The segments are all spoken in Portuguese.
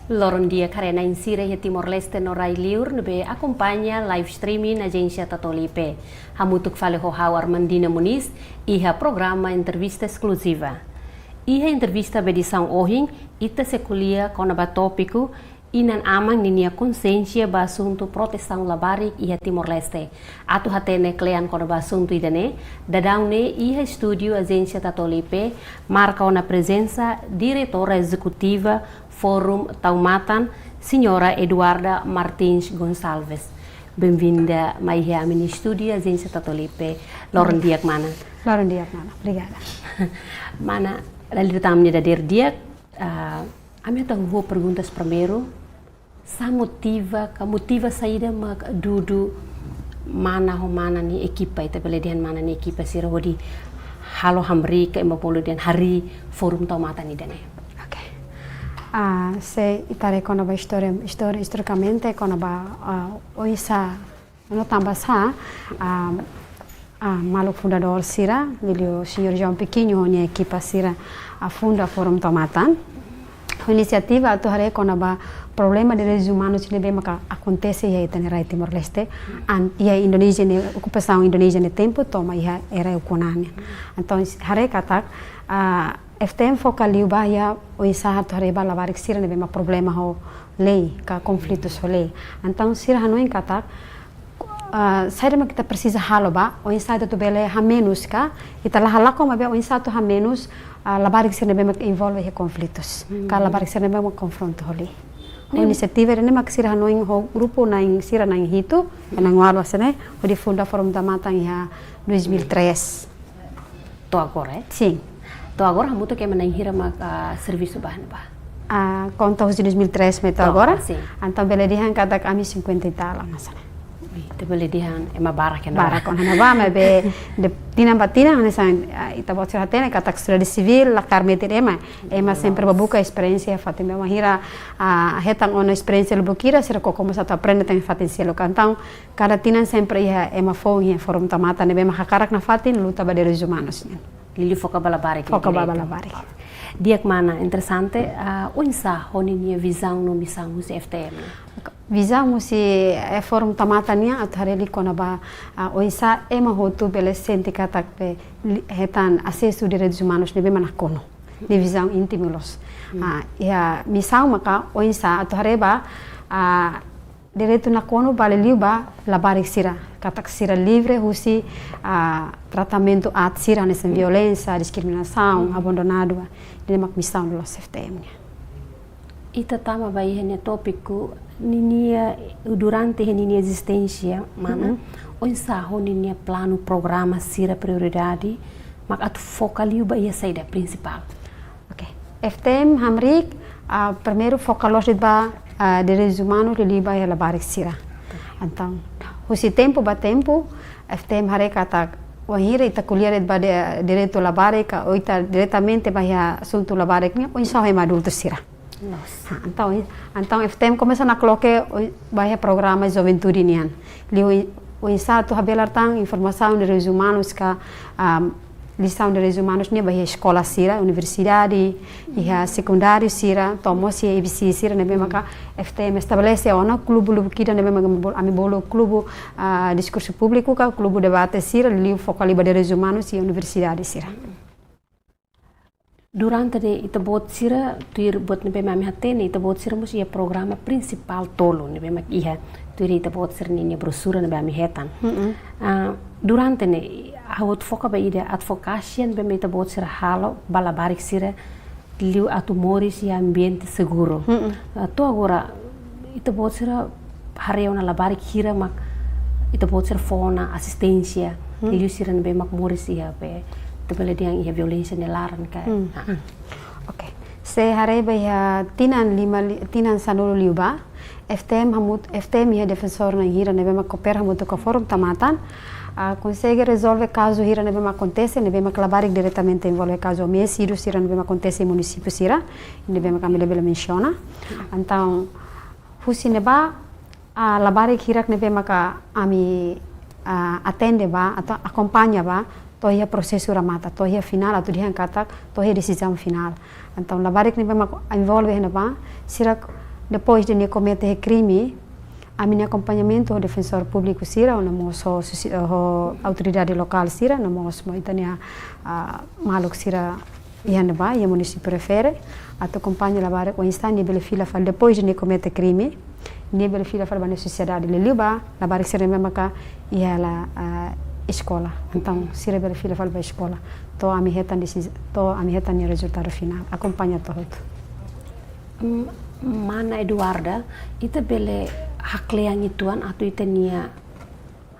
Loron dia karena insira ya Timor Leste no Rai Liur nebe acompanha live streaming na agência Tatolipe. Hamutuk fale ho Hawar Mandina Muniz iha programa entrevista exclusiva. Iha entrevista bedição ohin ita sekulia konaba tópico inan amang ninia consciência ba assunto proteção labarik iha Timor Leste. Atu hatene klean konaba assunto idane dadaune iha estúdio agência Tatolipe marca una presença diretora executiva Forum Taumatan, Senhora Eduarda Martins Gonçalves. Bem-vinda, Maia, a minha estúdio, agência Tatolipe. Loren Diak mana? Loren Diak mana, obrigada. Mana, dari tamu da der Diak, a minha tahu perguntas primeiro, sa motiva saída mag dudu mana ni equipa ita beledian mana ni equipa sira wodi halo hamri ka imapolo dian hari Forum Taumatan idane. Se itare konaba historicamente konaba oisa no tambasa malu fundador sira o senhor João Pequinho a equipa sira a funda Forum Taumatan. A iniciativa atu hare konaba problema de direitos humanos que bem maka acontece e aí tem Timor Leste e a Indonésia ne ocupação Indonésia ne tempo toma e era o konane. Então hare katak FTM focaliu bahia o isaha toreba lavar que sira nebe problema ho lei ka conflitos ho lei. Então sira hanu em katak saída mas kita precisa halo ba o isaha tu bele ha menos ka kita lah halako mabe o isaha tu ha menos lavar que sira nebe envolve he conflitos ka lavar que sira nebe confronto ho lei. A iniciativa era nema sira hanu em ho grupo na em sira na em hito na ngwalo sene o di funda Forum Taumatan ya 2003. To agora Sim. To agora hamuto que mana hira mak serviço bahan ba. Conta os de 2003 meto agora. Sim. Então beledihan kata kami 50 e tal masana. Te beledihan ema barak ya. Barak on hana ba me be de tina batina hana san ita bot hatene kata estrada civil la carmete ema sempre babuka experiência fatima hira hetan on experiência lubukira sira como sa aprende tem fatin cielo cantão cada tina sempre ema fo em Forum Taumatan ne be mahakarak na fatin luta ba direitos humanos. Lili foca balabarik. Foca balabarik. Diak mana interessante unsa honinha visão no missão musi FTM. Visão musi Forum Taumatan nia athareli konaba unsa ema hotu bele senti katak pe hetan acesso direitos humanos nebe manakono. Divisão intimilos. Ya missão maka unsa athareba direito na kono vale liba labarik sira katak sira livre husi tratamento at sira nessa violência discriminação abandonado de mak missão do FTM. Ita tama bai hanya tópico ninia durante ninia existência mana onsa ninia plano programa sira prioridade mak atu focaliu bai saída principal. Okay. FTM hamrik primeiro focalos de ba direitos humanos liba e labarik sira. Então, husi tempo ba tempo, FTM hare kata wahira ita kuliah ba direito labarik ou ita diretamente ba assunto labarik nya o insa é adulto sira. Então FTM começa na coloque ba programa juventude nian. Li o insa tu habelar tang informação de direitos humanos ka lição de direitos humanos nia bahia escola sira, universidade e a secundário sira, tomo se ABC sira nebe maka FTM estabelece ona clube lubukida nebe ami bolo clube discurso público ka clube debate sira li focal ba direitos humanos e universidade sira. Durante de ita bot sira tuir bot nebe mami hatene ita bot sira musi programa principal tolo nebe mak iha tuir ita bot sira ni brosura nebe ami hetan. Durante ne hawat foca ba ida advocacia be meta bot sira halo balabarik sira liu atumoris e ambiente seguro. To agora ita bot sira harea na labarik hira mak ita bot sira fona assistência liu sira be mak moris ia be tebele diang ia violência nelaran ka. Okay. Se hare ba tinan sanolo liu ba FTM ia defensor na hira nebe mak kopera hamut ko Forum Taumatan consegue resolver caso hira nebe acontece nebe labarik diretamente envolve caso homicídio sira nebe acontece em município sira nebe kami lebih menciona então husi neba labarik hirak nebe ami atende ba atau acompanha ba tohia prosesso ramata tohia final atau diangkat tohia decisão final então labarik nebe envolve neba sira depois de cometer crime, a minha acompanhamento o defensor público sira, o nosso autoridade local sira, o nosso itania maluk sira ianba, e município refere, a tu acompanha lavar o instante bele fila fal depois de cometer crime, ni bele fila fal bane sociedade le liba, lavar sira mesmo cá e ela escola. Então sira bele fila fal ba escola. To ami hetan ni resultado final. Acompanha todo. Mana Eduarda, ita bele hakleang ituan atau ita nia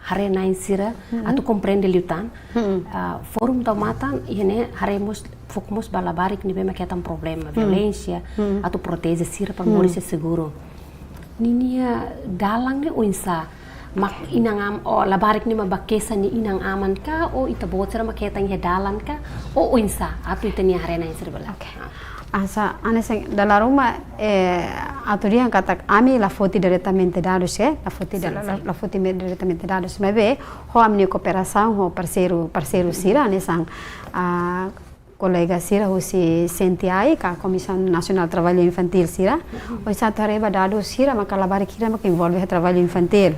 harenain sira atau komprende liutan forum tomatan ini haremos fokus balabarik ni bema ketan problema violência atau protese sira para morir seguro ninia dalang ni uinsa mak inang labarik ni mabakesa ni inang aman ka o ita bot sira maketan ya dalan ka o uinsa atau ita nia harenain sira bala asa anese dalla Roma autorian kata ami la foti diretamente dados la foti diretamente dados mas ve ho amni cooperação ho parceiro sira anesang colega sira ho si sentiai ka Comissão Nacional de Trabalho Infantil sira o sa tareba dados sira maka labari kira maka envolve trabalho infantil.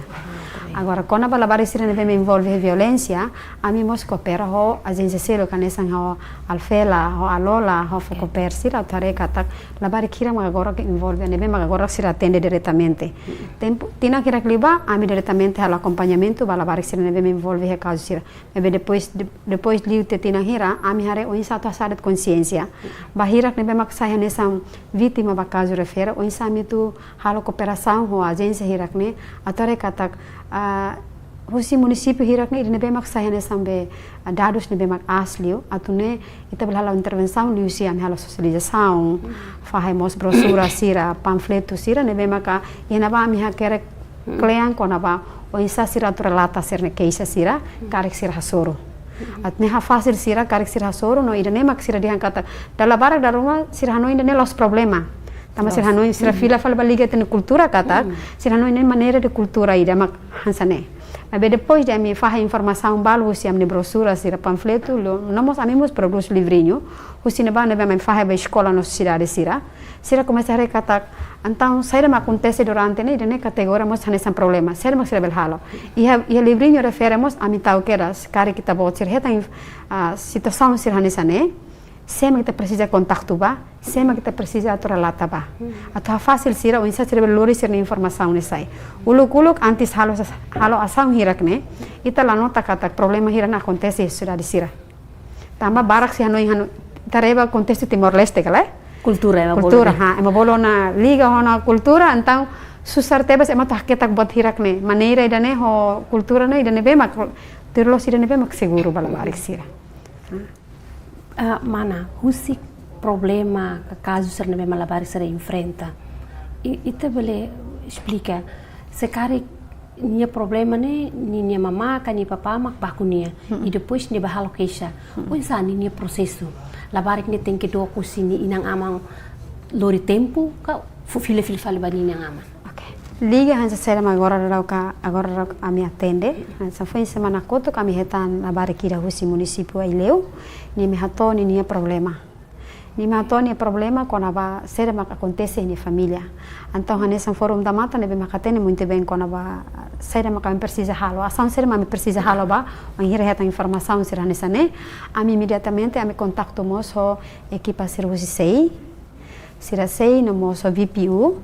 Agora, quando a balabari sira me envolve violência, a mim mos coopera ho agência selo canesan ho alfela ho alola ho coopera sira tare kata labari kira agora que envolve nebe agora sira atende diretamente. Tempo tina kira kliba a mim diretamente al acompanhamento balabari sira nebe me envolve he caso sira. Nebe depois liu te tina hira a mim hare o insato asada de consciência. Bahira nebe mak sai nesan vítima ba caso refere o insami tu halo cooperação ho agência hira ne atare kata Husi município hirak ni nebe mak saya ne sambe dados nebe mak asliu atune ita belhala intervenção liu si am hala socialização fahemos brosura sira panfleto sira nebe maka ina ba mi hakere klean kona ba o insa sira relata serne keisa sira karek sira hasoro atne ha fácil sira karek sira hasoro no ida ne mak sira dihan kata dalla barak da rumah sira no ida ne los problema tama sira no sira fila fal baliga ten cultura kata sira no ne maneira de cultura ida mak hansane mas depois de me fazer informação balu se amne brosura sira panfleto nós amemos produz livrinho o cinema nebe me fazer ba escola na cidade sira começa a recatar então sair me acontece durante ne categoria mos hanesan problema ser mas sira belhalo e livrinho referemos a mitau queras cari kita bot sira heta situação sira hanesane sempre que precisa contato ba sempre que precisa relata ba atau fácil sira o insa sira lori sira informação ne sai uluk antes halo asam hirak ne ita la nota kata problema hirak acontece sira de sira tamba barak si hanoi tareba acontece Timor Leste kala cultura ha ema bolona liga hona cultura então susar tebas ema tahketak bot hirak ne maneira idane ho cultura ne idane be mak tirlo sira ne be mak seguro bala barik sira mana husi problema caso ser nebe malabari ser enfrenta ita bele explica se cari nia problema ne nia mama ka ni papa mak bakunia e depois ne bahalo keisha o insani nia processo labarik ne tem que do kusini inang amang lori tempo ka file fale bani inang amang liga hansa sera agora a me atende hansa foi semana koto kami hetan labari kira husi município Aileu ni me hatoni ni problema quando aba sera mak acontece ni família então hanesa forum da mata nebe makatene muito bem quando aba sera mak precisa halo ação sera mak precisa halo ba an hira heta informação sera hanesa ne ami imediatamente ami contacto moso equipa serviço sei no moso VPU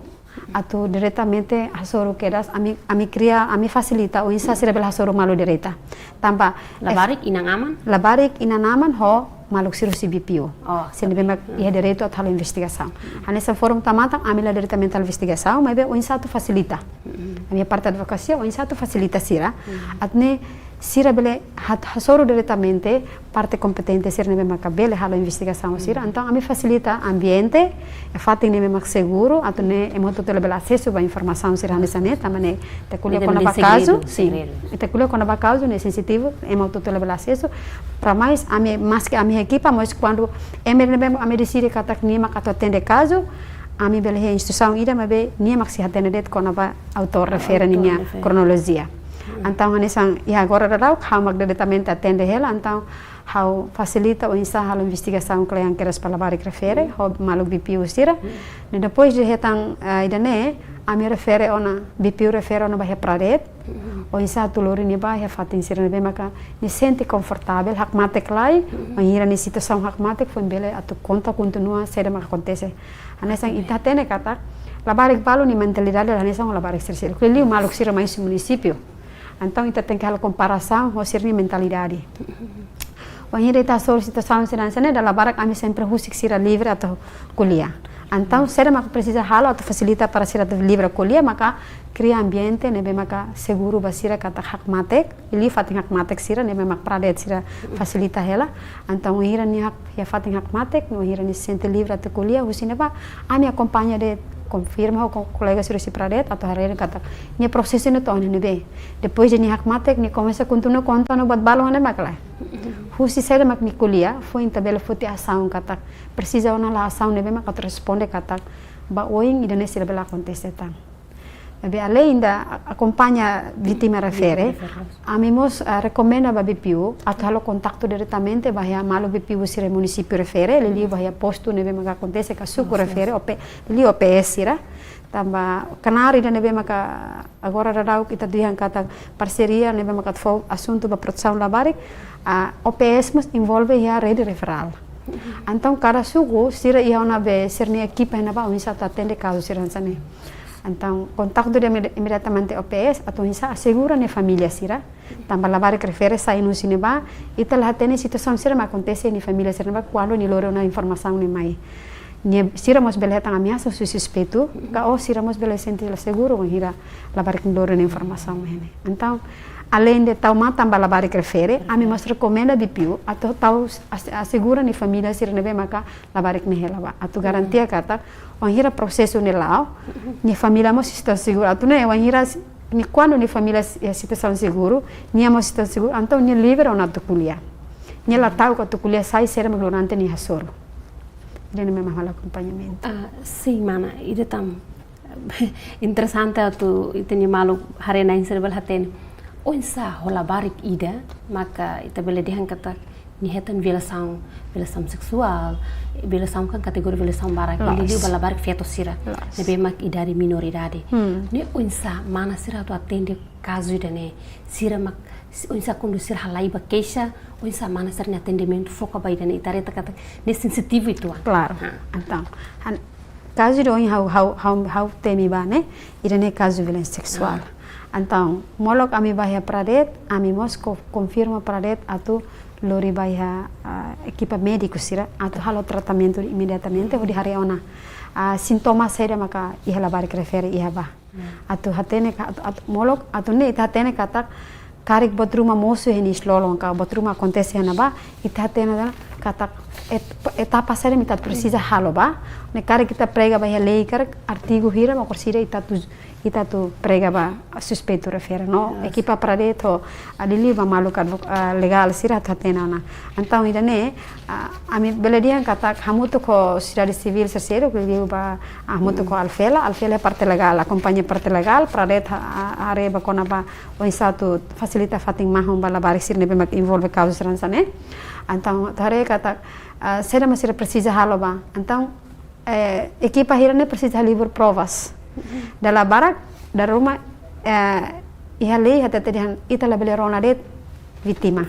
atau diretamente hasoro keras ami facilita o insa sira bel hasoro malu direta tanpa labarik inang aman ho maluk siru CBPO sendo bem ia direito a tal investigação nessa forum tamata ami la diretamente a investigação mas o insa tu facilita a minha parte da advocacia o insa tu facilita sira atne sira bele hasoro diretamente parte competente sira nebe makabele halo investigação sira então ami facilita ambiente e fati nebe mak seguro atne emoto tele bela acesso ba informação sira nessa neta mane te kulia kona ba caso te kulia kona ba caso ne sensitivo emoto tele bela acesso para mais ami mas que ami equipa mas quando nebe ami decide katak ni mak atende caso ami bele instituição ida mabe ni mak si hatene det kona ba autor refere ninya cronologia então hanesan e agora rau how mag diretamente atende ela então how facilita o insa halo investigação que yang keras para lavar refere ho maluk BPU sira ne depois de retan idane ami refere ona BPU refere ona bahia pradet o insa tuluri ni bahia fatin sira ne maka ni sente confortável hak matek lai o hira ni situação hak matek foi bele atu conta continua sera maka acontece anesang itatene kata labarik balu ni mentalidade anesang labarik sira kuli maluk sira mais município então ita tem que hal comparação ho sira ni mentalidade Wahira ita solicitação siransane da labarak ami sempre husik sira livre atau kuliah. Então, sera maka precisa halo atau facilita para sira livre kuliah maka cria ambiente nebe maka seguro basira kata hak matek, ili fating hak matek sira nebe maka pradet sira facilita hela. Então, wahira ni hak ya fating hak matek, wahira ni sente livre atau kuliah husine ba ami acompanha de confirma o colega sira si pradet atau hari kata ni proseso ni tohne nebe. Depois de ni hak matek ni começa a continuar conta no bat balo ne makla. Husi saya mak ni kuliah foi em tabela futi ação kata precisa ona la ação nebe mak responde kata ba oing idane sira bela acontece tan. Bebe além da acompanha vítima refere, amimos recomenda ba BPU atau halo contato diretamente bahia malo BPU sira município refere, ele bahia posto nebe mak acontece ka suku refere op li OPS sira tamba kanari da nebe maka agora radau kita dihan kata parceria nebe maka fo assunto ba proteção labarik OPS mus envolve ya rede referral. Então cada suku sira ia ona be serni equipa na ba unsa atende caso sira hansane. Então contato de imediatamente OPS atau unsa assegura ne família sira. Tamba labarik refere sai no sineba italah tene situação sira ma acontece ni família sira ba quando ni loro na informação ni mai. Sira mos bele tang ameaça suspeito, ka o sira mos bele sentir seguro hira labarik loro na informação hene. Então além de tal também labarik refere, ami mos recomenda BPU atau tau assegura ni família sira nebe maka labarik ne helaba atau garantia kata o hira processo ne lao ni família mos está seguro atau ne o hira ni quando ni família situação seguro ni mos está seguro então ni livre ona tu kuliah ni la tau ka tu kuliah sai sira maglorante ni hasoro ele me mal acompanhamento sim mana ide tam interessante atu iteni malu harena inserbal haten onsa hola barik ida maka ita bele dihan kata ni hetan violação seksual violação kan kategori violação barak ini bala barik feto sira nebe mak idari minoridade ni onsa mana sira tu atende caso ida ne sira mak onsa conduzir halai ba queixa onsa mana sira ni atendimento foca ba ida ne itareta kata ni sensitivo itu claro então caso de how temi ba ne ida ne caso violência sexual então molok ami bahia pradet ami mos confirma pradet atau lori bahia equipa médico sira atau halo tratamento imediatamente di hari ona sintoma sera maka iha labarik refere iha ba atau hatene molok atau ne hatene kata karik botruma mosu henis lolong ka botruma acontece na ba hatene kata etapa sera mita precisa halo ba ne karik kita prega bahia lei karik artigo hira ma korsira kita tu prega ba suspeito refere no equipa pradeto adili ba maluk legal sira hatena na então idane ami beledian kata hamuto ko cidade civil serceiro que diu ba hamuto ko alfela parte legal acompanha parte legal pradet are ba kona ba o satu facilita fating mahom bala barik sir nebe mak envolve causa ransane então tare kata sera masira precisa halo ba então equipa hirane precisa livre provas dalla barak da rumah iha lei hata tedihan ita la bele rona det vítima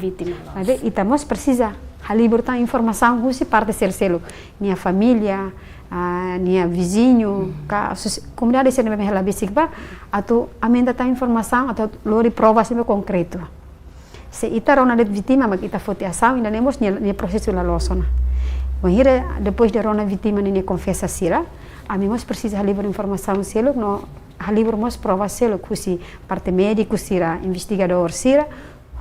ade ita mos precisa halibur ta informação husi parte selo nia família nia vizinho ka comunidade se nebe hela basic ba atau amenda ta informação atau lori provas nebe concreto se ita rona det vítima mak ita foto ação ainda nemos nia processo la losona Wahira depois de rona vítima ni confessa sira amimos precisa halibur informação selo no halibur mos prova selo kusi parte médico sira investigador sira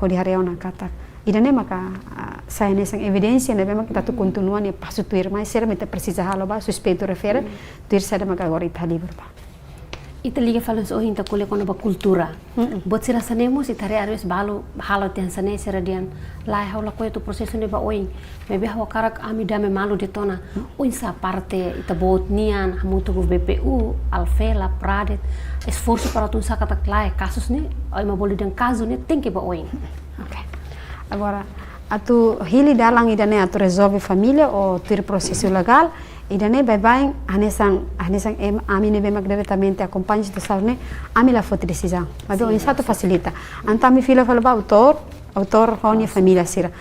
hodi hareona kata idane maka saya nesang evidência nebe mak kita tu continua ni pasu tuir mais sira meta precisa halo ba suspeito refere tuir sada maka agora ita halibur ba ita liga falans oh inta kuliah kono ba kultura bot sira sanemos ita re ares balo halo tian sane sira dian lai haula ko itu proseso ne ba oing mebe hawa karak ami dame malu de tona unsa parte ita bot nian hamuto go BPU alfela pradet esforço para tu sakatak lai kasus ne ai ma boli den caso ne tem que ba oing okay agora atu hili dalang idane atu resolve família ou ter processo legal idane bem anesang ami ne bemak diretamente acompanha de saune ami la foto decisão mas o insato facilita anta mi fila fala autor honia família sira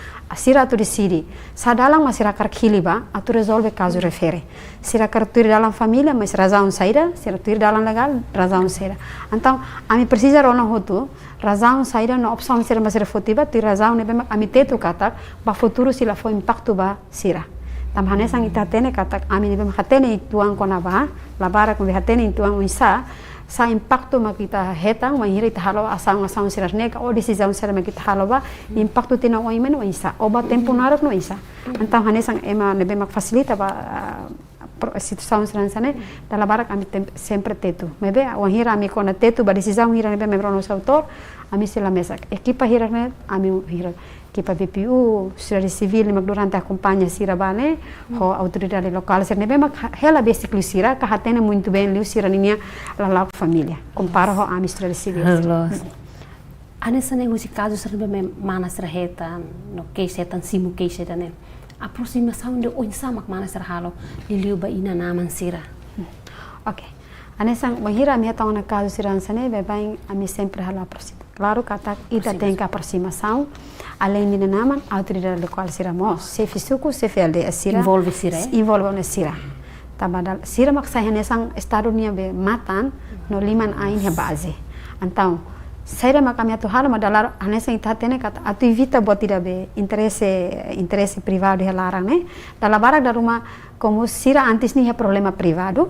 atu decide sa dalang masira kar hili ba atu resolve caso refere sira kar tu dalam família mas razão saída sira tu dalam legal razão saída então ami precisa rona hotu razão saída no opção sira mas refotiva tu razão ne bemak ami tetu katak ba futuro sila foi impacto ba sira tam hanesang itatene katak ami ne bemak hatene tuang kona ba labara ko hatene tuang isa sa impacto makita hetang mahira ita halo asang sira nega o decisão sira makita halo ba impacto tina o imen o isa oba tempo narak no isa então hanesang ema ne bemak facilita ba situação sira sane dala barak ami sempre tetu mebe o hira ami kona tetu ba decisão hira ne bemak no autor ami sila mesak equipa hira ne ami hira equipa VPU Sociedade Civil mak durante acompanha sira bane ho autoridade local sira ne bemak hela basically sira ka hatene muito bem liu sira ninia la família compara ho ami Sociedade Civil Anessa negócio caso sira be mana sira heta no case hetan simu case dane aproximação de onsa mak mana sira halo liu ba ina naman sira ok anesang mahira mi hetang na caso sira sane be bem ami sempre hala aproxima claro kata ita tem que aproximação além de naman autoridade local sira mos se fisuku se felde sira envolve sira envolve na sira tabadal sira mak sai hanesang estado nia be matan no liman ain ya base então saira mak kami atu hal madalar hanesang ita tene kata atu evita buat tidak be interesse privado ya larang ne dalam barak da rumah como sira antes nia problema privado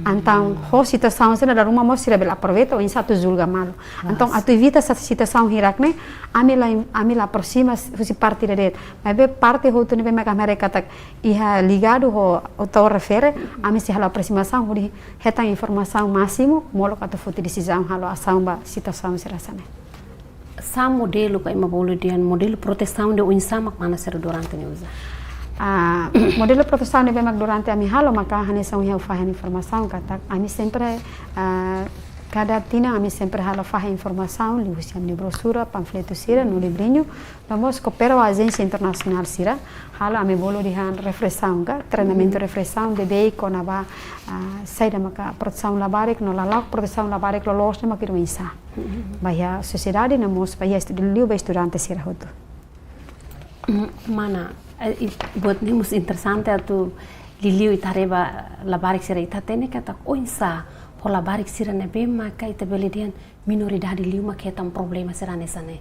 então ho situação sira da rumah mos sira bela aproveita ou insato julga malo então atu evita essa situação hirak ne ami la aproxima se parte de mas be parte ho tu ne be kamera kata iha ligado ho autor refere ami se hala aproximação ho heta informação máximo molo kata foto decisão halo ação ba situação sira sane sa modelo ka imabolo dian modelo proteção de unsama mana sira durante ne usa modelo proteção ne bemak durante ami halo maka hanesang hiau fahan informação kata ami sempre cada tina ami sempre halo fahan informação liusiam de brochura panfleto sira no livrinho vamos coopera a agência internacional sira halo ami bolo dihan refresão ka treinamento refresão de bei konaba saida maka proteção labarik no lalak proteção labarik lolos ne makir isa bahaya sociedade na mos bahaya liu ba estudante sira hoto mana buat ni mus interessante atu liliu itareba labarik sira itatene kata oinsa ho labarik sira ne be maka itabelidian minoridade liu maketam problema sira nesane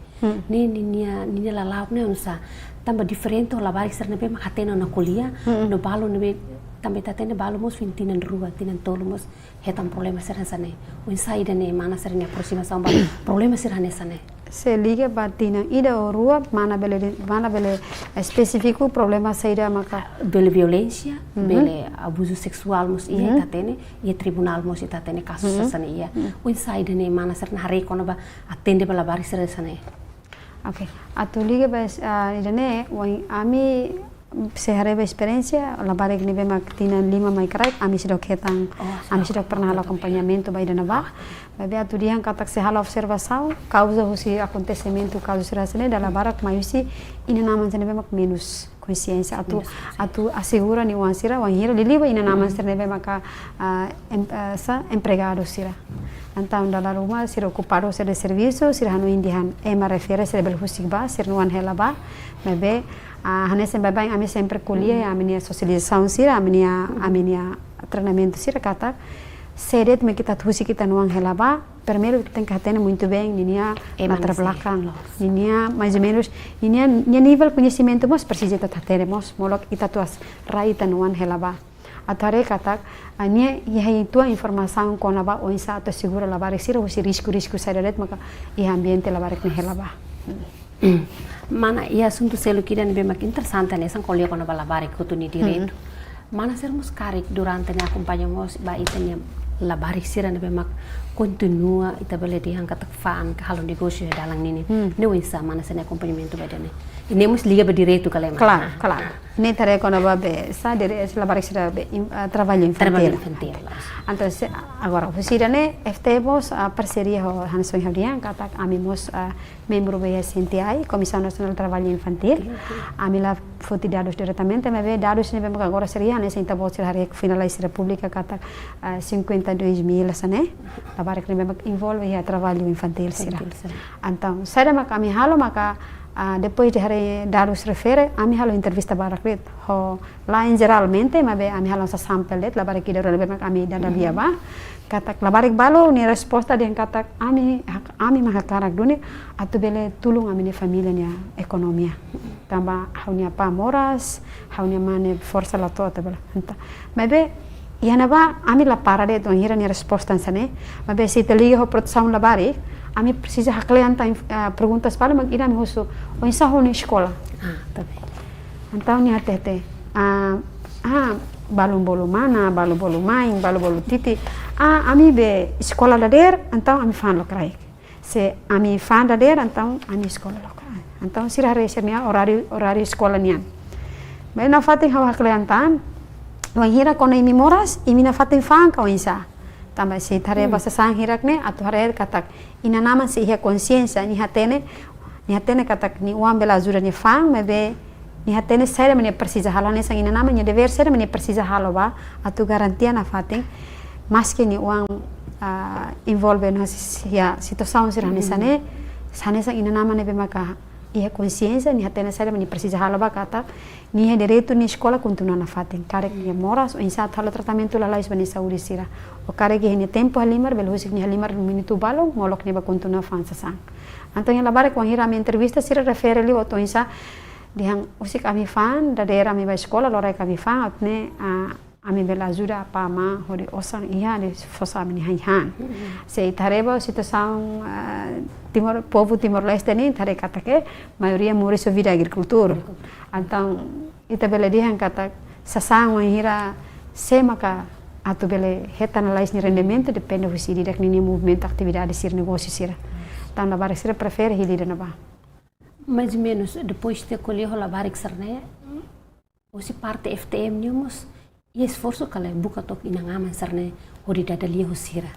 ni ninia la lauk ne unsa tamba diferente ho labarik sira ne be makatena na kuliah no balo ne be também tatene balo mus fintinan rua tinan tolu mus hetam problema sira nesane oinsa ida ne mana sira ne aproximação ba problema sira nesane se liga batina ida o rua mana bele específico problema saída maka bele violência bele abuso sexual mus ia tatene ia tribunal mus tatene kasus sana ia un saída ne mana serna hari kono ba atende bala baris sana ok atu liga ba ida ne ami se hareba experiência labarik ni bemak tina 5 mai karai ami sidok hetang ami sidok pernah halo acompanhamento ba ida na ba Babe atu dihan katak se hala observação causa husi acontecimento causa sirasane dalam barak mayusi ina naman sene bemak menos consciência atu assegura ni wan sira wan hira liliba ina naman sene bemak empregado sira então dalam rumah sira ocupado sira de serviço sira hanu indihan ema refere sira bel husik ba sira nuan hela ba babe hanesen babai ami sempre kuliah aminia socialização sira aminia treinamento sira katak sedet me kita tusi kita nuang helaba primeiro tem que ter muito bem ninia latar belakang ninia mais ou menos ninia nível conhecimento mas precisa teremos molok kita tuas raita nuang helaba atare katak ania ia tua informação com laba ou isa to segura laba resira usi risco sedet maka ia ambiente laba rek helaba mana ia assunto selo kiran be mak interessante nessa colia con laba rek kutuni direito mana sermos karik durante ne acompanhamos ba itanya labarik sira ne bemak continua itabele di angkat faan ke halo negosio dalang nini ne wisa mana sene acompanhamento badane Inemos liga bedireito kalema. Claro. Ne tare quando va be sa dire la barek sira be trabalho infantil. Então agora vocês né FTBOS a parceria ho Hanson Hadian kata amimos membro be SNTI Comissão Nacional de Trabalho Infantil. Amila foti dados diretamente mas be dados ne be agora seria né senta bos hari finalize república kata 52.000 sane. La barek ne be envolve ya trabalho infantil sira. Então sada kami halo maka depois de hari dados refere, ami halo entrevista barakrit ho lain geralmente mabe ami halo sa sampel det la barik ida role bemak ami dada via ba katak la barik balo ni resposta den katak ami maka karak duni atu bele tulung ami ni familia nia ekonomia tamba haunia pa moras haunia mane força la tota bela anta mabe yana ba ami la para det on hira ni resposta sane mabe si te liga ho produção la barik ami precisa hakleanta perguntas para mag ina mi husu o insaho ni escola então ni atete balum mana balum main balum titi ami be escola lader então ami fan lo krai se ami fan lader então ami escola lo krai então sira resernia horário escola nian mas na fatin hawa hakleantan wanghira kono imi moras imi na fatin fan ka insa tambah si thare bahasa sang hirak ne atau hare katak ina nama si ia consciência ni hatene katak ni uang bela ajuda ni fang mebe ni hatene saya mene precisa halo ne sang ina nama ni dever saya mene precisa halo ba atau garantia na fating maski ni uang envolve na ya situação sira ne sane sang ina nama ne be maka ia consciência ni hatene saya mene precisa halo ba kata ni direito ni escola continua na fating karek ni moras o insat halo tratamento la lais bani saúde sira o karek ni tempo halimar belo husik ni halimar minuto balong ngolok ni ba continua fansa sang antonyo la bare kwang hira mi entrevista sira refere li oto insa dihang usik ami fan da daerah mi ba escola lore kami fan atne ami bela ajuda pa ma hori osang iya de fosa mi han se tareba situação povo Timor-Leste ni tare kata ke maioria mori so vida agricultura então ita bela dihang kata sasang wan hira se maka atu bele heta analise ni rendimento depende husi didak ni movimento atividade sir negócio sira então na bare sira prefere hilida na ba mais ou menos depois de colher la barik sarne usi parte FTM nyumos e esforço kala buka tok inangaman sarne hori dadalia husira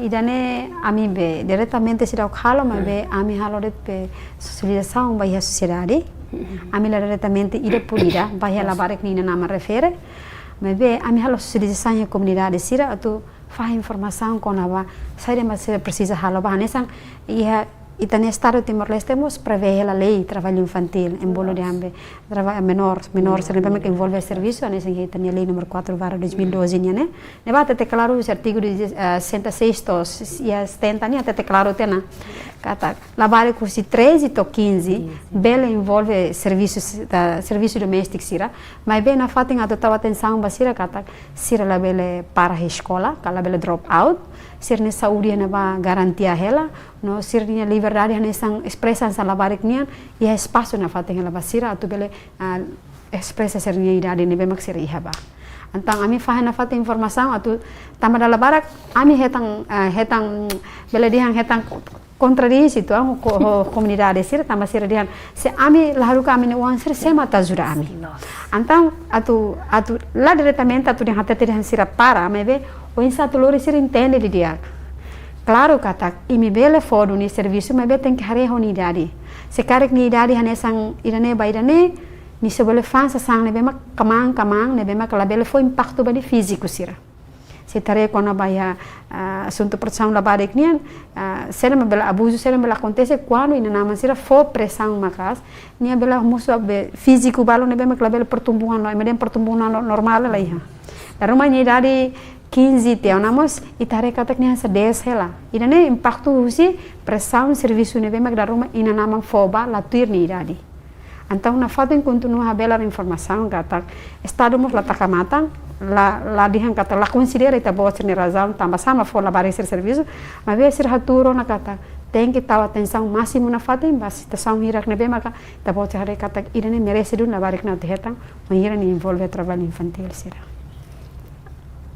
idane ami be diretamente sira khalo ma be ami halo det pe socialização vai a sociedade ami la diretamente ida pulida vai la barik ni nama refere ma be ami halo socialização e comunidade sira atu faz informação com aba sai mas precisa halo ba nesang ia itane estado Timor-Leste mos prevê a lei trabalho infantil em bolo de ambe trabalho menor sempre que envolve serviço nessa que tem a lei número 4/2012 né bate te claro o artigo de 106 e 70 né até claro tena kata labare cursi 13 to 15 bela envolve serviço doméstico sira mas bem na fatin adotava atenção basira kata sira la bele para a escola kala bele drop out sir ne saúde na ba garantia hela no sir ne liberdade ne sang expressa sa labarik nian e espaço na fatin la basira atu bele expressa sir ne idade ne be mak sir ihaba antang ami fahana fatin informação atu tamada labarak ami hetang bele diang hetang kontradisi tu ang komunidade sir tambah sir dihan se ami laharu kami ne uang sir sema tajura ami antang atu la diretamente atu dihan hatete dihan sira para mebe o insa lori sir entende di dia claro kata imi bele fodo ni serviço mebe tem que hare honidade se karek ni idade hanesang irane baidane ni sebele fansa sang nebe mak kamang nebe mak la bele fo impacto bani físico sira se tare kona baya assunto produção labarik nian sera bela abuso sera bela acontece quando ina nama sira fo pressão makas nia bela muso be físico balo nebe mak la bela pertumbuhan lo emeden pertumbuhan normal la iha da rumah ni dari 15 teu namos itare katak nia sa 10 hela ina ne impacto husi pressão serviço nebe mak da rumah ina nama foba la tuir ni idade então na foto continua a bela informação katak estado mos la takamatan la dihan kata la considera ita boa ser razão tambah sama for la barecer serviço mas be ser haturo na kata tem que dar atenção máximo na fatem bas situação hirak nebe maka ita boa ser kata irene merece dun la barek na tehetang mengira ni envolve trabalho infantil sira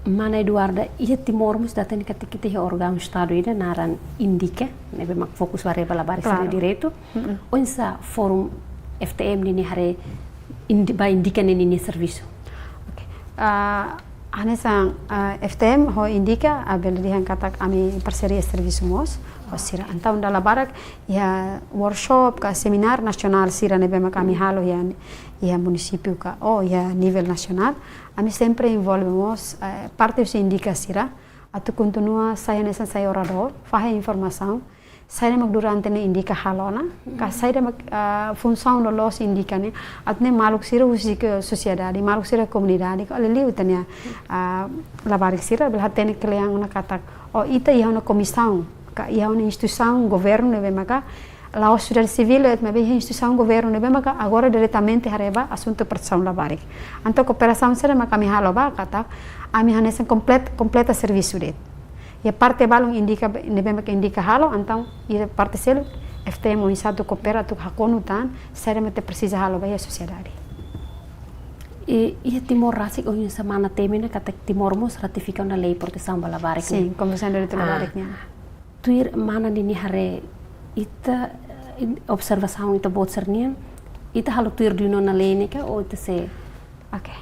Mana Eduarda, ia Timor-Leste datang ketika órgão Estado ida naran indica, nebe mak fokus ware balabari claro. Direito, onsa forum FTM nini hare ba indica nini serviço. Okay. Anesang FTM ho indica abel dihan katak ami parceria serviço mos sira antau dala barak ya workshop ka seminar nasional sira nebe mak ami halo ya município ka ya nível nacional ami sempre envolvemos parte se indica sira atu continua saya nessa saya orador fahe informação saya mak durante ne indica halona ka saya mak função no los indica ne atne maluk sira usi ke sociedade maluk sira comunidade ka leli utania labarik sira bel hatene kleang na katak ita ia na comissão ka ia na instituição governo nebe maka la sociedade civil é uma instituição governo nebe maka agora diretamente hareba assunto proteção labarik anto cooperação sira maka mi haloba katak ami hanesen completa serviço det e parte balung indica nebe maka indica halo então e parte selo FTM o insatu coopera tu hakonutan sera mete precisa halo ba a sociedade e Timor Rasik o semana temina kata Timor-Mos ratifica na lei proteção balabarik sim convenção de labarik tuir mana nini hare ita observação ita botsernian ita halo tuir dino na lei nika o ita se okay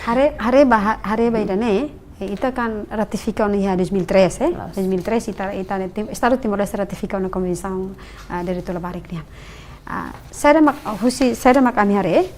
hare ba idane ita kan ratifica no 2003 2003 ita Estado Timor-Leste ratifica na convenção de labarik nian saya mak ami hare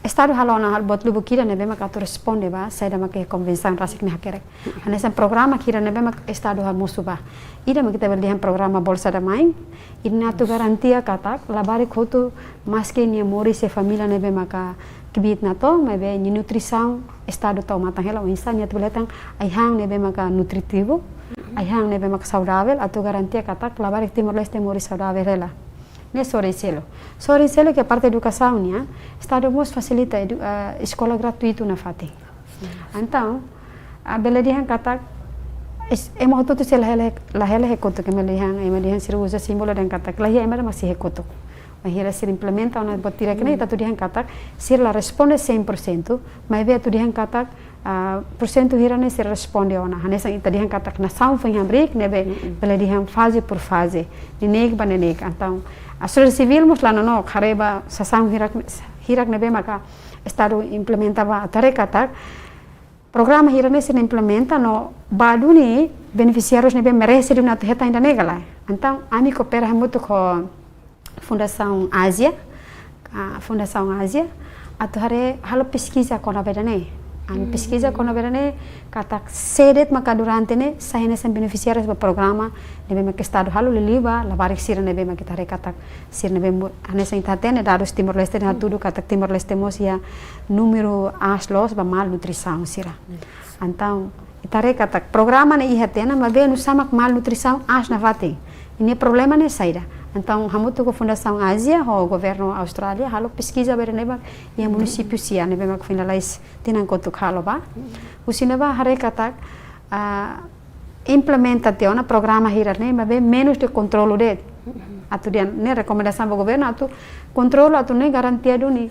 Estado halona hal bot lubu kira nebe mak atu responde ba saya mak convenção rasik ne hakerek anesa programa kira nebe mak Estado hal musuba ida mak kita berdihan programa bolsa damai ina tu garantia katak labari khotu maske ni mori se família nebe mak kibit na to mebe ni nutrição Estado to mata hela insan ya tuletang ai hang nebe mak nutritivo ai hang nebe mak saudável atu garantia katak labari Timor-Leste mori saudável hela ne Sorenselo que a parte da educação nia Estado mos facilita escola gratuito na fate então a beledihan katak emo tutu se la hele hekoto que melihan sir usa simbolo dan katak la ia emara masih hekoto mahira sir implementa una botira que tu dihan katak sir la responde 100% mas ve tu dihan katak porcento hirane se responde ona hanesa ita dihan katak na sound foi hamrik nebe beledihan fase por fase ni neg ba neg então a sociedade civil mos lano no hareba sasang hirak nebe maka Estado implementava tarekatak programa hirane se implementa no baduni beneficiários nebe merece de uma heta ainda negala então ami coopera muito com Fundação Ásia atu hare halo pesquisa com a vedane ami pesquisa com a vedane katak sedet maka durante ne sahene sem beneficiários do programa nebe mak Estado halo liliba labarik sir nebe mak tare katak sir nebe ane sem tatene dados Timor-Leste na tudo katak Timor-Leste mos ya número aslos ba malnutrição sira então itare katak programa ne ihatena mas ve no samak malnutrição as na vate ini problema ne saída então hamutu ko Fundação Ásia o governo Austrália halo pesquisa bereneba e município sia nebe mak finalize tinan kotuk halo ba usineba hare katak implementa teona programa hirane mas ve menos de controle de atu dia ne recomendação do governo atu controle atu ne garantia duni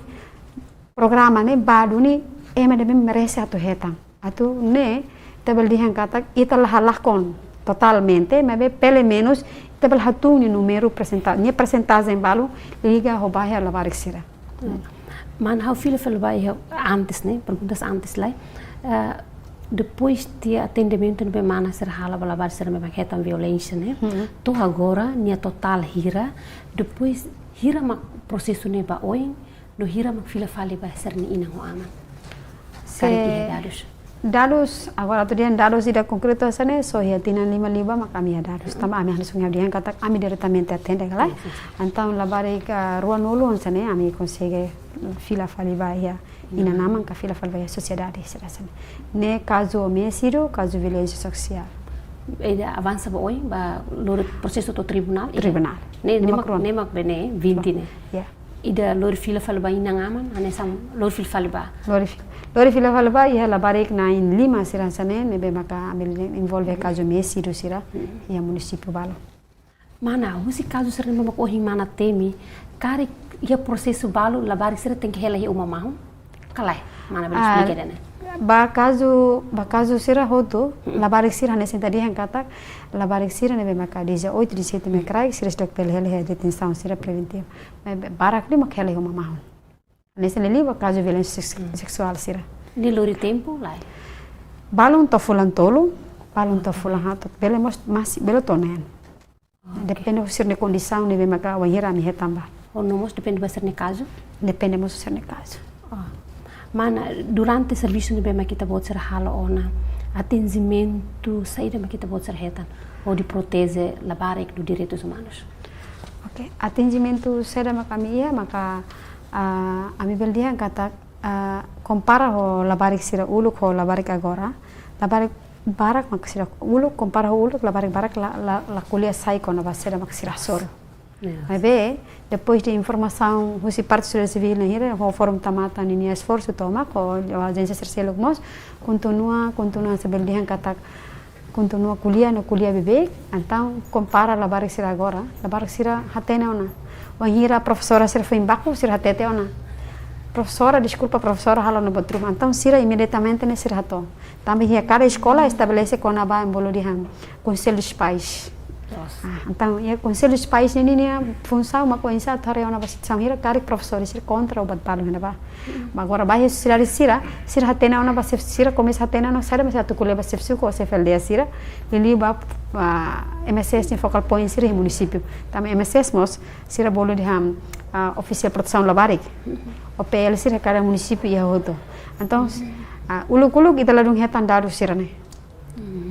programa ne baduni debe merece atu hetam atu ne tabel dihan katak italah halakon totalmente mas ve pelo menos tabel hatu ni número percentagem balu liga robaia labarik sira man hau fila vai antes né perguntas antes lá depois de atendimento no bemana ser hala balabar ser memang hetan violência né to agora nia total hira depois hira mak prosesso ne ba oing no hira mak fila fali ba ser ni ina ho aman dados agora tu dian dados ida concreto sana so ya tina 55 mak kami dados tama ami harus dian katak ami diretamente atende galai então labari ka ruan ulu sana ami consegue fila fali ba ya ina naman ka fila fali ba sociedade serasa ne caso mesiro caso violência social ida avança ba oi ba lor processo to tribunal nemak bene 20 ne ida lor fila fali ba ina ngaman anesam lor fila fali ba Lori fila falba ia labarik na in lima sira sane nebe maka ambil envolve caso mesi do sira ia município balo. Mana usi caso sira nebe maka ohing mana temi kari ia prosesso balo labarik sira tem que hela hi uma mahu kalai mana beli explica dene. Bakazu sira hotu, labarik sira nesse tadi yang kata, labarik sira nebe maka dia 8 di situ mekrai sira stok pelele detenção sira preventiva. Barak ni makhele homa mahon. Nesse leli bakazu violência sexual sira. Di lori tempo lai. Balon tofulan tolo, balon tofulan hato, bele mas bele tonen. Depende sir ne condição nebe maka wahira mi hetamba. O nomos depende basir ne caso? Depende mo sir ne caso. Mana durante serviço de bema kita buat serhala ona atendimento saída ma kita buat serhetan ou de protege labarik do direitos humanos. Ok, atendimento saída ma kami ia maka ami beldia kata compara ho labarik sira uluk ho labarik agora labarik barak mak sira uluk compara ho uluk labarik barak la kuliah sai kona basira mak sira soro. Mas depois de informação, o parte civil na o fórum tamata ni esforço toma com a agência terceira mos continua sebelum kata continua kuliah no kuliah bebê então compara labar sira agora labar sira hatena ona wahira professora sira foi embaixo sira hatete ona professora desculpa professora hala no bathroom então sira imediatamente ne sira hato também cada escola estabelece com a ba embolo de conselho dos pais. Então, o conselho dos pais ini função uma coisa tarefa na base samira cari professores sir contra o batalo na ba. Agora vai sira hatena na base sira começa hatena na sira mas atu kule base suco se felde sira ele ba MSS em focal point sira em município. Também MSS mos sira bolo de oficial proteção labarik. O PL sira cada município ia outro. Então, uluk kita ladung hetan dados sira ne.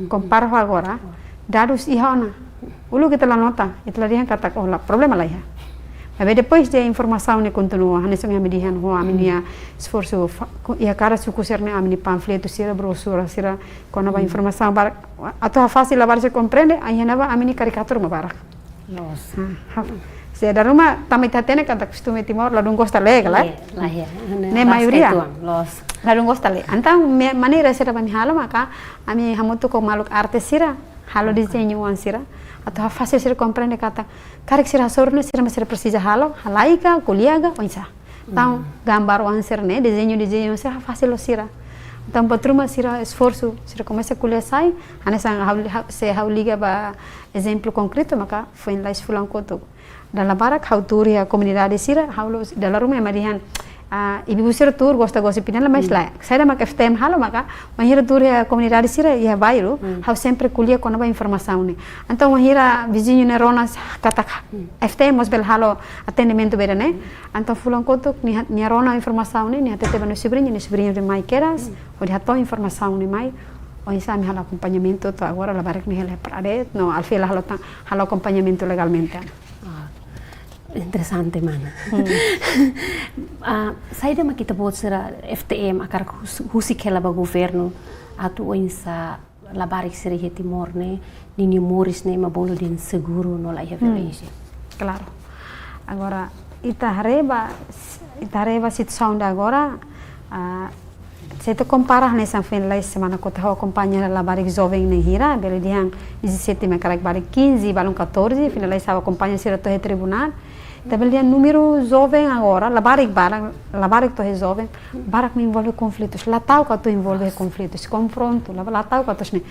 Compara agora dados ihana ulu kita la nota, itu larihan kata oh la problema lah ya. Mas depois de informação ne continua, hanes yang medihan ho aminia esforço ia cara suku serne amini panfleto sira brosura sira kona ba informação bar atau fácil la bar se comprende, aí nava amini caricatura mabarak. Los. Se da rumah tamit hatene kata costume timor la dungo stale kala. Lah ya. Ne maioria. Los. La dungo stale. Antang maneira sira ba mi halo maka ami hamutu ko maluk arte sira halo desenho sira atau fácil sira compreende kata karek sira sorne sira mas sira precisa halo halaika kuliaga onsa então gambar sira ne desenho sira fácil sira então patruma sira esforço sira começa a kuliah sai anesan se hauliga ba exemplo concreto maka foi lá esfulan koto dalam barak hauturi a comunidade sira haulo dalam rumah marihan ibu sira tur gosta pinala mais lá saya mak FTM halo maka mahira tur a comunidade sira ia bairro hau sempre kuliah com nova informação ne então mahira vizinho ne ronas kata FTM mos bel halo atendimento beda ne então fulan kotok ni rona informação ne ni atete bano sobrinho de mai keras o de hato informação ne mai o isa mi halo acompanhamento to agora la barak ni hele pradet no al final halo acompanhamento legalmente. Interessante mana. Saída ma kita buat sira FTM akar husik hela ba governo atu insa labarik sira heti morne nini moris ne ma bolo din seguro no la violência. Claro. Agora ita reba situação da agora se tu compara nessa finais semana que eu acompanha a barik jovem na hira bele diang 17 me karak barik 15 balon 14 finais eu acompanha sira to tribunal. Tapi dia número jovem agora, labarik to jovem, barak me envolve conflitos, latau que tu envolve conflitos, confronto, latau que tu ne.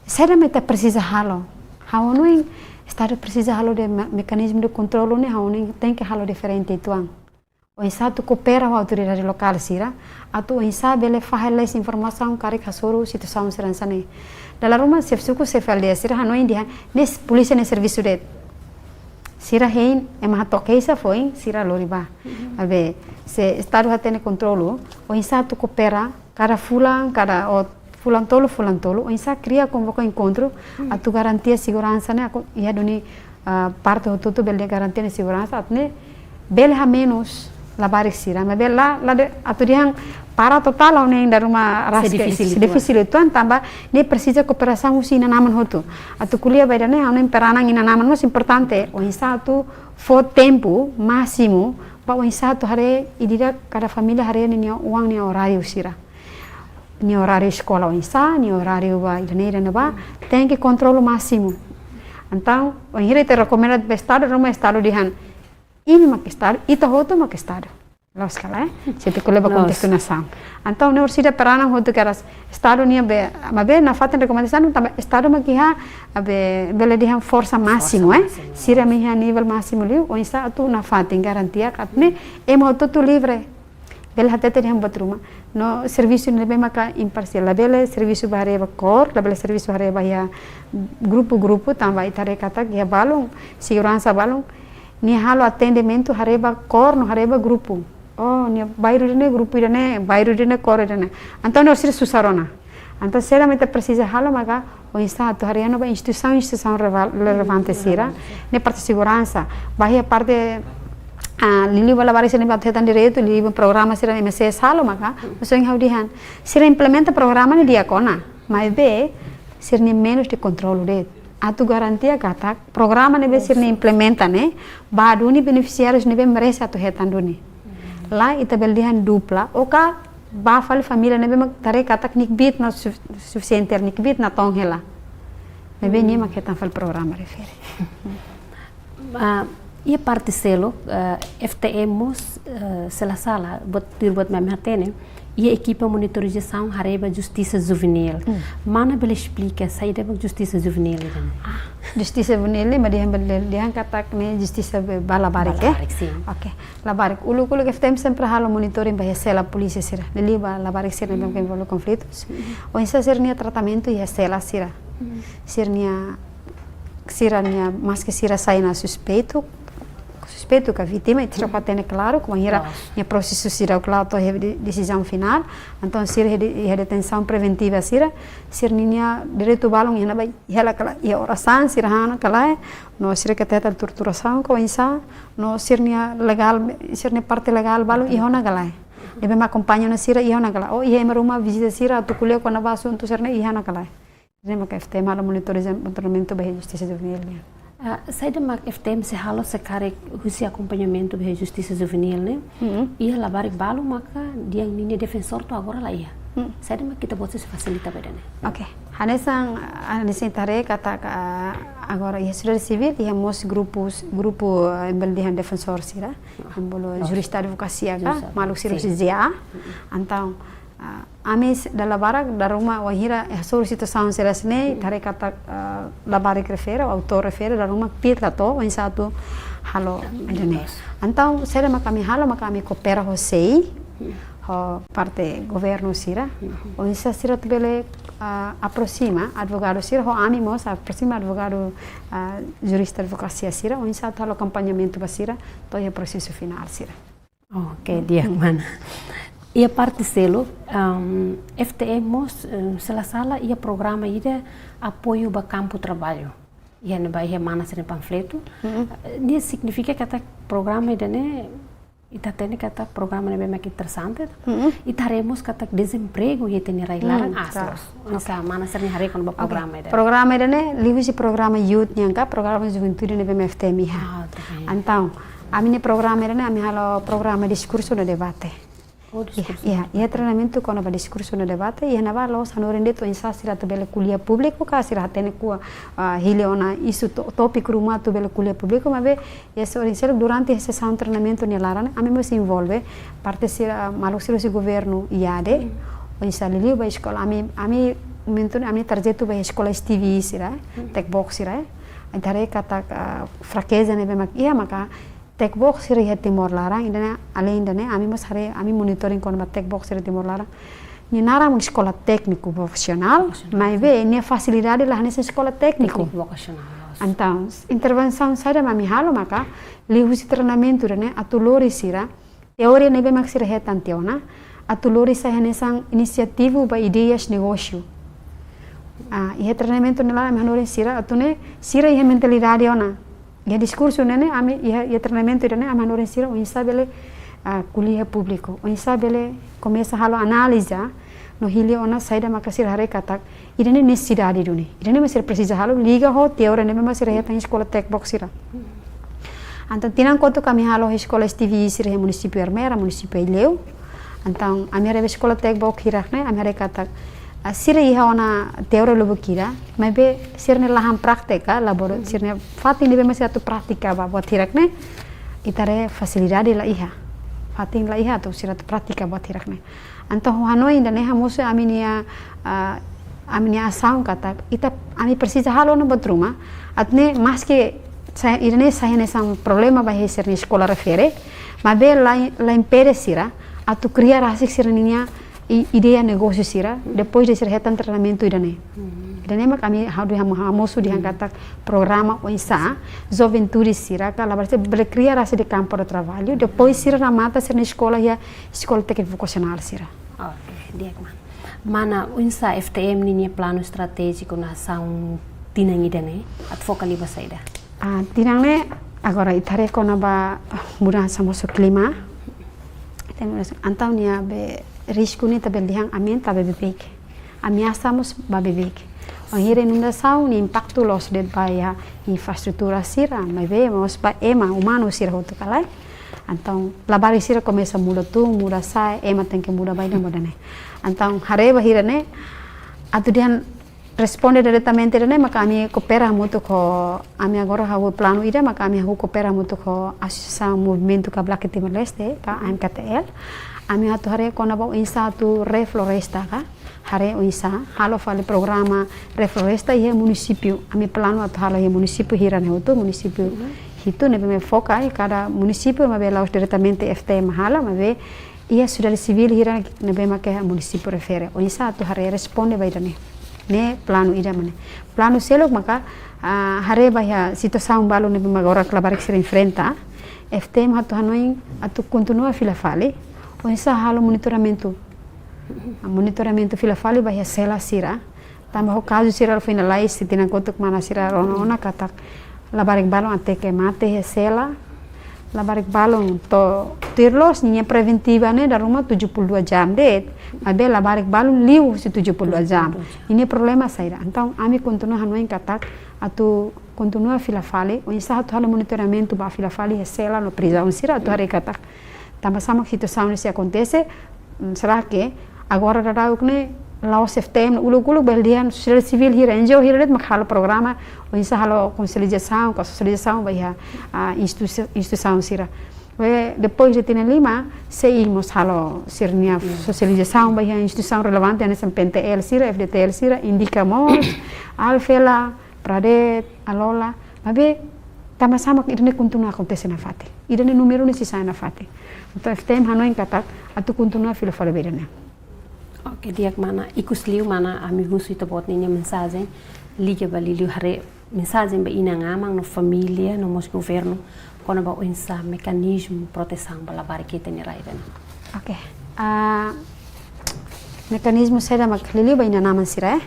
Seriamente precisa halo, haunuin estado precisa halo de mecanismo de controle ne, haunuin tem que halo diferente tuang. O insa tu coopera com a autoridade local sira, atu insa bele fahela essa informação cari kasoro situação seransane. Dalam rumah sefsuku sefalde sira haunuin dia, nes polícia ne serviço de sira hein emang tokeisa foi sira loriba abe se estado hatene controlo o insa tu coopera cada fulan fulan tolo o insa cria convoca encontro a tu garantia segurança né ia doni parte do tudo bel garantia de segurança atne bel ha menos labarik sira mas bel lá atu diang para total au nem da rumah ras difícil itu tambah ne precisa cooperação usina naman hotu atu kuliah baida ne au nem peranang ina naman mas importante o insa tu for tempo máximo ba o insa tu hare idira cada família hare ni uang ni horário sira ni horário escola o insa ni horário ba idaneira na ba tem que controle máximo então o hire te recomenda be estado rumah estado dihan ini mak estado ita hotu mak estado Los kala sete kuleba contexto nação. Então nós sida perana hotu keras estado nia be mabe na faten recomendação também estado makiha abe bele dihan força máximo sira miha nível máximo li o insta tu na faten garantia katne emo tu livre bele hatete dihan batruma no serviço nebe maka imparcial bele serviço bareba cor bele serviço bareba ya grupo também tare kata ya balung segurança balung ni halo atendimento hareba cor no hareba grupo. Oh, ni bairro dene grupo dene, bairro dene core dene. Então nós somos susarona. Então seriamente precisa halo maga o estado hariano ba instituição relevante sira, ne parte segurança, bahia parte lili bala bari sini bathe tan direito lili programa sira MCS halo maga, so yang haudihan. Sira implementa programa ni diakona, mas be sir ni menos de controle de atu garantia kata programa ne be sir ni implementa ne, ba duni beneficiários ne be merece atu hetan duni. Lá itabeldihan dupla oka ba fal família nebe mag tare katak nikbit na suficiente nikbit na tong hela nebe ni maketan fal programa refere ia parte selo FTMos selasala buat mematene ia equipa monitorização hareba justiça juvenil mana bele explica saída da justiça juvenil justiça juvenil mas dia katak ne justiça balabarik oke labarik ulu que FTM sempre halo monitoring bahia sela polícia sira liba labarik sira não tem volo conflitos ou isso ser nia tratamento e sela sira sira nia mas que sira sai na suspeito que a vítima e tira para ter claro como era o processo sira claro to decisão final então sira a detenção preventiva sira ninya direito balong ia nabai ela kala ia oração sira hana kala no sira que teta torturação com isso no sirnia legal sirnia parte legal balong ia hona kala debe me acompanha na sira ia hona kala oh ia meruma visita sira tu kuliah com na basu untuk sirnia ia hana kala debe que FTM ala monitoramento da justiça juvenil. Saída mak FTM se halo sekarang husi acompanhamento da justiça juvenil né ia labar balo maka dia nini defensor tu agora lá ia saída mak kita buat se facilita bedane oke hanesan tare kata agora ia sudah civil ia mos grupo embeldihan defensor sira embolo jurista advocacia ka malu sira sija então amis da labarak da rumah wahira sobre situação serasne tare kata labarik refere autor refere da rumah pita to em satu halo adene então sera makami halo makami coopera hosei ho parte governo sira o isa sira tbele aproxima advogado sira ho amimos aproxima advogado jurista advocacia sira o isa halo acompanhamento basira to é processo final sira oke dia mana ia parte selo FTMos sala ia programa ida apoio ba campo trabalho ia na bahia mana sene panfleto dia significa kata programa ida ne ita tene kata programa ne bem interessante itaremos kata desemprego ia tene railaran aslos asa mana sene hari kon ba programa ida ne livre programa youth nyangka programa juventude ne bem FTM então amine programa ida ne ami halo programa discurso no debate ia treinamento com o discurso no debate e na los hanorende to insasi la bele kuliah público ka sira tene ku hileona isso tópico rumah to bele kuliah público mas esse oriensel durante esse treinamento ne larana ami se envolve parte sira malu sira si governo iade o insali li ba escola ami mentor ami tarjeto ba escola STV sira tech box sira antare kata fraqueza ne be mak ia maka tech box sira ya Timor Larang indana além indana ami mas hari ami monitoring kon ba tech box sira Timor Larang ni nara uma escola técnico profissional mas ve ni facilidade lá nessa escola técnico vocacional então intervenção sira mami halo maka lihu si treinamento ne atulori sira teoria ne be mak sira hetan teona atulori sa nessa inisiativa ba ideias negócio e treinamento nela ami hanore sira atune sira ia mentalidade ona ia discurso nene ami ia treinamento nene ami hanore sira o insabele kuliah público o insabele começa halo analisa no hili ona saída makasir hare katak idene necessidade dune idene masir precisa halo liga ho teoria neme masir ia tan escola tech box sira então tinang conto kami halo escola STV sira município Armera município Ileu então ami hare escola tech box hirakne ami hare katak sira iha ona teoria lobo kira mas be sirne lahan praktika labor sirne fatin be masih atu praktika ba buat hirakne itare facilidade la iha fating la iha tu sira tu pratika buat hirakne anto hanoi dan neha musu aminia asang kata ita ami persija halo no buat rumah atne maske saya irene saya nesam problema bahaya serni sekolah refere mabe lain pere sira atu kriya rasik sira ninya ideia negócio sira depois de ser retan treinamento idane mak kami hadu hamosu diangkat programa oisa joventuri sira kala berse berkria rasa di campo de trabalho depois sira na mata ser na escola ya escola técnica vocacional sira. Oke, dia mana unsa FTM ninya plano stratégico na ação tinang idane advoca liba saida. Tinangne agora itare kona ba mudança moso clima então nia be risco ni tabe lihang amen tabe bebek ameaçamos ba bebek Akhirnya inundação ni impacto los de baya infraestrutura sira mas vemos ba ema humano sira hotu kalai então labari sira começa muda tu muda sai ema tem que muda baina modane então hareba hirane atu dian responde diretamente dane maka ami coopera muito com ami agora hawo plano ida maka ami hawo coopera muito com associação movimento Black Timor Leste ka AMKTL ami hatu hare kona ba insa tu refloresta ka hare uisa halo fale programa refloresta ia município ami plano atu halo ia município hirane hotu município hitu nebe me foca cada município mabe laos diretamente FTM hala mabe ia sudah civil hirane nebe make município refere uisa atu hare responde baidane ne plano ida mane plano selok maka hare bahya situação balo nebe magora klabarik sira enfrenta FTM hatu hanoi atu continua fila fale uisa halo monitoramento fila fali bahia sela sira tambah o caso sira finalize se tinang kotuk mana sira ona katak labarik balong ante ke mate he sela labarik balong to tirlos nya preventiva ne da rumah 72 jam det abe labarik balong liu se 72 jam ini problema saira então ami continua hanoin katak atu continua fila fali o isa hatu halo monitoramento ba fila fali he sela no prisão sira atu hari katak tambah sama situação se acontece será que agora rarau ne laos FTM ulu-ulu beldian sociedade civil hira NGO hira mak halo programa o isa halo conciliação bahia instituição sira depois de ter lima seguimos halo sirnia socialização bahia instituição relevante nessa PNTL sira FDTL sira indicamos alfela pradet alola mabe sama-sama idane continua acontece na fate idane número ni sisa na fate então FTM hanoin katak atu continua fila fala bedana. Oke, dia mana ikus liu mana ami husu itu buat ninya mensagem liga baliliu hare mensagem ba ina ngamang no família no mos governo kona ba insa mekanismo proteção bala barikete ni raidan. Oke. Mekanismo seda mak liliu ba ina naman sira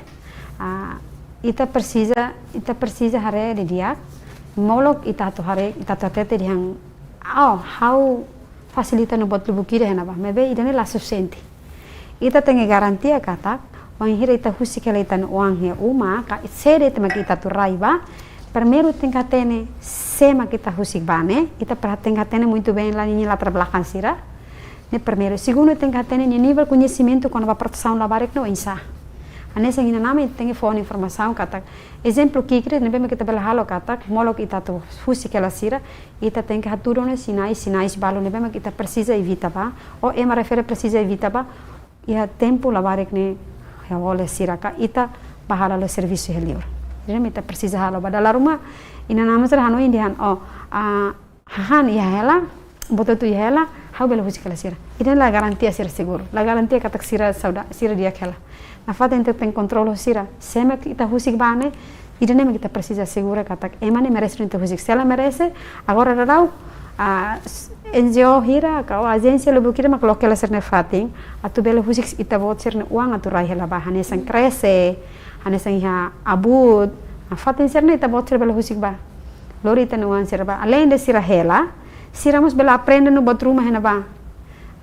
ita precisa hare de dia molok ita to hare ita tete dihang how facilita no bot bukira hena ba mebe idane la suficiente ita tenga garantia kata wan hira ita husi kala ita uang he uma ka sede tema kita tu raiba primeiro tenga tene sema kita husik bane ita tenga tene muito bem lá ninha lá belakang sira ne primeiro segundo tenga tene ni nível conhecimento quando a proteção labarek no insa anesa ina nami tenga fone informação kata exemplo kikre nebe me kita bela halo kata molok ita tu husi kala sira ita tenga haturone sinais balo nebe me kita precisa evita ba o ema refere precisa evita ba ia tempo labarek ne ya oleh siraka ita bahala lo serviço helior jadi mita precisa halo badala rumah ina nama ser hano indian hahan ya hela boto tu ya hela hau bela husi kala sira ina la garantia sira seguro la garantia katak sira sauda sira dia kala na fata inte ten controlo sira sema kita husik bane idane me kita precisa segura katak emane merece inte husik se ela merece agora rarau NGO hira ka agência lo bukira mak lokela serne fating atu bela husik ita bot serne uang atu rai hela ba hanesan krese hanesan ha abud fatin serne ita bot serne bela husik ba lori ita uang sira ba além de sira hela sira mus bela aprende no bot rumah hena ba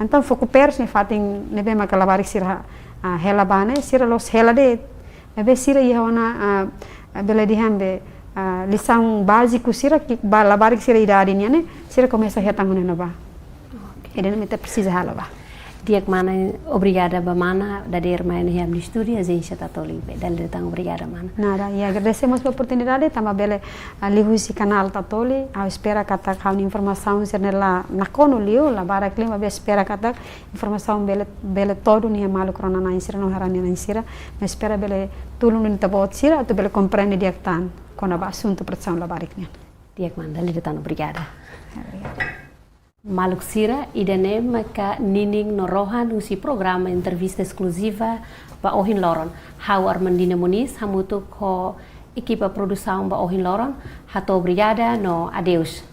então foco pers ne fating nebe mak labarik sira hela ba ne sira los hela de nebe sira ia wana bela dihambe lição básico sira que labarik sira idade ne sira começa a retangon na ba eden meta precisa hala ba Diak mana obrigada bamana da der main hiam di studio agência Tatolipe. Dali tang obrigada mana. Nada, e agradecemos pela oportunidade, também bele ligo esse canal Tatoli, a espera que tá com informação ser nela na cono liu, la bara clima be espera que tá informação bele todo ni malu corona na insira no harani na insira, mas espera bele tulo no tabot sira, tu bele compreende diak tan com a assunto produção la bariknya. Diak mana dali tang obrigada. Maluk sira idane maka nining norohan usi programa entrevista exclusiva ba Ohin Loron. Hau Armandina Muniz hamutuk ho equipa produção ba Ohin Loron. Hato obrigada no adeus.